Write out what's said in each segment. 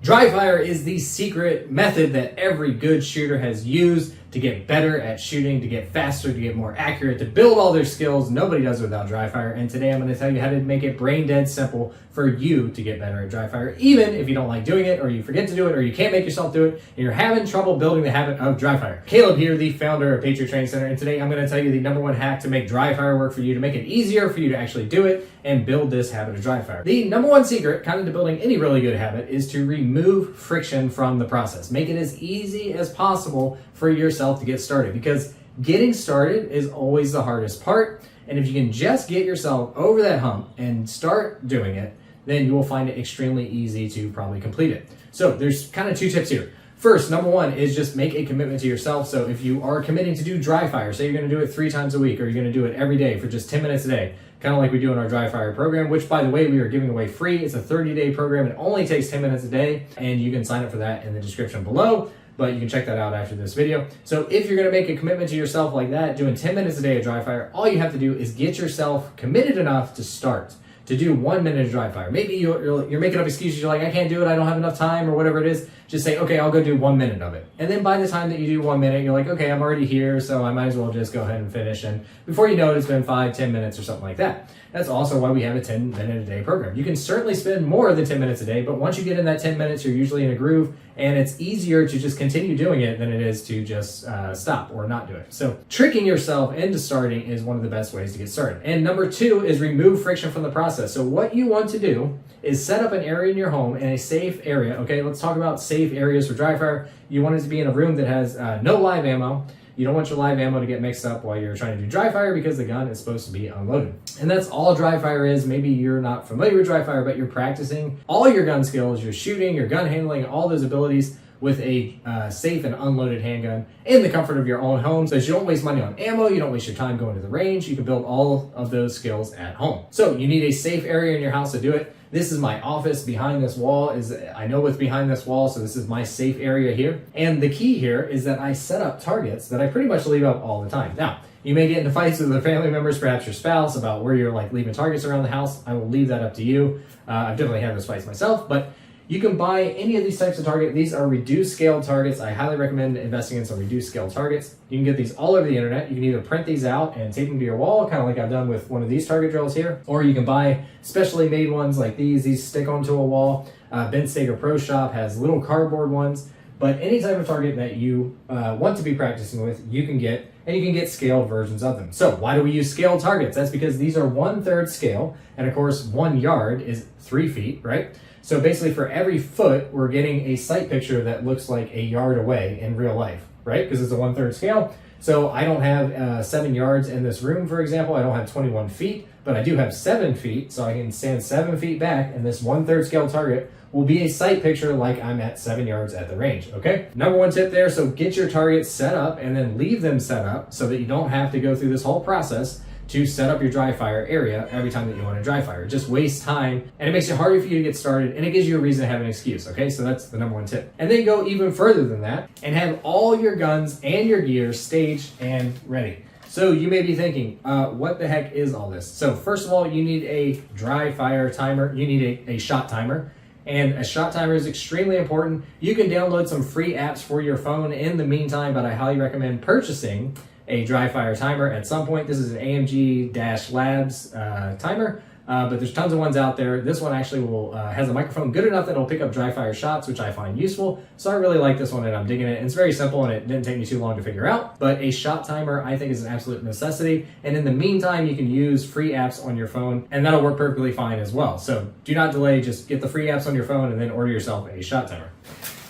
Dryfire is the secret method that every good shooter has used to get better at shooting, to get faster, to get more accurate, to build all their skills. Nobody does it without Dryfire. And today I'm going to tell you how to make it brain dead simple for you to get better at Dryfire, even if you don't like doing it, or you forget to do it, or you can't make yourself do it, and you're having trouble building the habit of Dryfire. Caleb here, the founder of Patriot Training Center, and today I'm going to tell you the #1 hack to make Dryfire work for you, to make it easier for you to actually do it and build this habit of Dryfire. The #1 secret, kind of to building any really good habit, is to remove friction from the process. Make it as easy as possible for yourself to get started, because getting started is always the hardest part. And if you can just get yourself over that hump and start doing it, then you will find it extremely easy to probably complete it. So there's kind of 2 tips here. First, #1 is just make a commitment to yourself. So if you are committing to do Dryfire, say you're going to do it 3 times a week, or you're going to do it every day for just 10 minutes a day, kind of like we do in our Dryfire program, which, by the way, we are giving away free. It's a 30-day program. It only takes 10 minutes a day, and you can sign up for that in the description below, but you can check that out after this video. So if you're going to make a commitment to yourself like that, doing 10 minutes a day of Dryfire, all you have to do is get yourself committed enough to start, to do 1 minute of Dryfire. Maybe you're making up excuses. You're like, I can't do it, I don't have enough time, or whatever it is. Just say, okay, I'll go do 1 minute of it. And then by the time that you do 1 minute, you're like, okay, I'm already here, so I might as well just go ahead and finish. And before you know it, it's been 5-10 minutes or something like that. That's also why we have a 10-minute-a-day program. You can certainly spend more than 10 minutes a day, but once you get in that 10 minutes, you're usually in a groove, and it's easier to just continue doing it than it is to just stop or not do it. So tricking yourself into starting is one of the best ways to get started. And #2 is remove friction from the process. So what you want to do is set up an area in your home, in a safe area. Okay, let's talk about safe areas for Dryfire. You want it to be in a room that has no live ammo. You don't want your live ammo to get mixed up while you're trying to do Dryfire, because the gun is supposed to be unloaded. And that's all Dryfire is. Maybe you're not familiar with Dryfire, but you're practicing all your gun skills, your shooting, your gun handling, all those abilities with a safe and unloaded handgun in the comfort of your own home, so that you don't waste money on ammo, you don't waste your time going to the range. You can build all of those skills at home. So you need a safe area in your house to do it. This is my office. Behind this wall I know what's behind this wall, so this is my safe area here. And the key here is that I set up targets that I pretty much leave up all the time. Now, you may get into fights with other family members, perhaps your spouse, about where you're like leaving targets around the house. I will leave that up to you. I've definitely had those fights myself, but you can buy any of these types of target. These are reduced scale targets. I highly recommend investing in some reduced scale targets. You can get these all over the internet. You can either print these out and tape them to your wall, kind of like I've done with one of these target drills here, or you can buy specially made ones like these. These stick onto a wall. Ben Stager Pro Shop has little cardboard ones. But any type of target that you want to be practicing with, you can get, and you can get scaled versions of them. So why do we use scaled targets? That's because these are 1/3 scale, and of course 1 yard is 3 feet, right? So basically for every foot, we're getting a sight picture that looks like a yard away in real life, right? Because it's a 1/3 scale. So I don't have 7 yards in this room, for example. I don't have 21 feet, but I do have 7 feet. So I can stand 7 feet back, and this 1/3 scale target will be a sight picture like I'm at 7 yards at the range, okay? #1 tip there, so get your targets set up and then leave them set up so that you don't have to go through this whole process to set up your Dryfire area every time that you want to Dryfire. It just wastes time, and it makes it harder for you to get started, and it gives you a reason to have an excuse, okay? So that's the #1 tip. And then go even further than that and have all your guns and your gear staged and ready. So you may be thinking, what the heck is all this? So first of all, you need a Dryfire timer. You need a shot timer. And a shot timer is extremely important. You can download some free apps for your phone in the meantime, but I highly recommend purchasing a Dryfire timer at some point. This is an AMG-Labs timer, but there's tons of ones out there. This one actually has a microphone good enough that it'll pick up Dryfire shots, which I find useful. So I really like this one, and I'm digging it. It's very simple, and it didn't take me too long to figure out. But a shot timer, I think, is an absolute necessity. And in the meantime, you can use free apps on your phone, and that'll work perfectly fine as well. So do not delay. Just get the free apps on your phone and then order yourself a shot timer.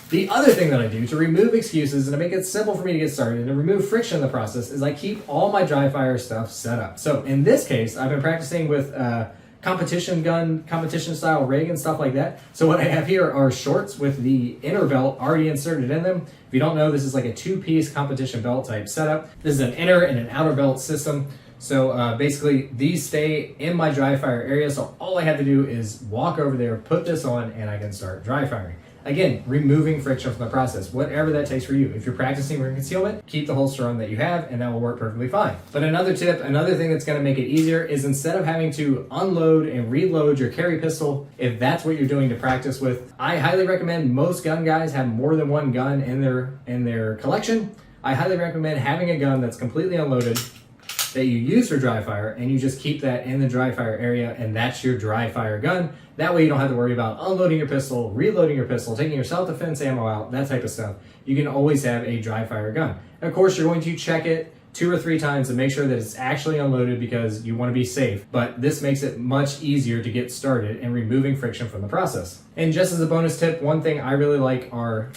The other thing that I do to remove excuses and to make it simple for me to get started and to remove friction in the process is I keep all my Dryfire stuff set up. So in this case, I've been practicing with competition gun, competition style rig and stuff like that. So what I have here are shorts with the inner belt already inserted in them. If you don't know, this is like a 2-piece competition belt type setup. This is an inner and an outer belt system. So basically these stay in my Dryfire area. So all I have to do is walk over there, put this on, and I can start Dryfiring. Again, removing friction from the process, whatever that takes for you. If you're practicing ring concealment, keep the holster on that you have, and that will work perfectly fine. But another tip, another thing that's gonna make it easier is instead of having to unload and reload your carry pistol, if that's what you're doing to practice with, I highly recommend most gun guys have more than one gun in their collection. I highly recommend having a gun that's completely unloaded that you use for dry fire, and you just keep that in the dry fire area, and that's your dry fire gun. That way you don't have to worry about unloading your pistol, reloading your pistol, taking your self-defense ammo out, that type of stuff. You can always have a dry fire gun. Of course, you're going to check it 2 or 3 times to make sure that it's actually unloaded because you want to be safe, but this makes it much easier to get started and removing friction from the process. And just as a bonus tip, one thing I really like are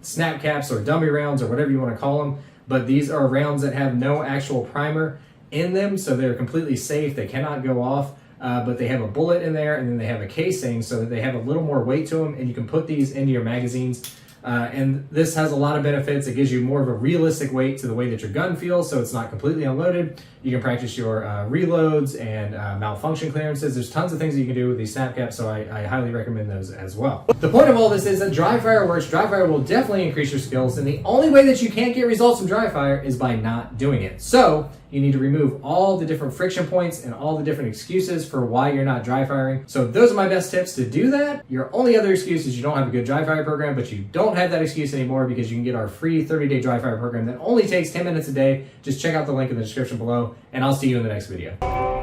snap caps or dummy rounds or whatever you want to call them, but these are rounds that have no actual primer in them, so they're completely safe. They cannot go off, but they have a bullet in there, and then they have a casing so that they have a little more weight to them, and you can put these into your magazines. And this has a lot of benefits. It gives you more of a realistic weight to the way that your gun feels, so it's not completely unloaded. You can practice your reloads and malfunction clearances. There's tons of things that you can do with these snap caps, so I highly recommend those as well. The point of all this is that dry fire works. Dry fire will definitely increase your skills, and the only way that you can't get results from dry fire is by not doing it. So you need to remove all the different friction points and all the different excuses for why you're not dry firing. So those are my best tips to do that. Your only other excuse is you don't have a good dry fire program, but you don't have that excuse anymore because you can get our free 30-day dry fire program that only takes 10 minutes a day. Just check out the link in the description below, and I'll see you in the next video.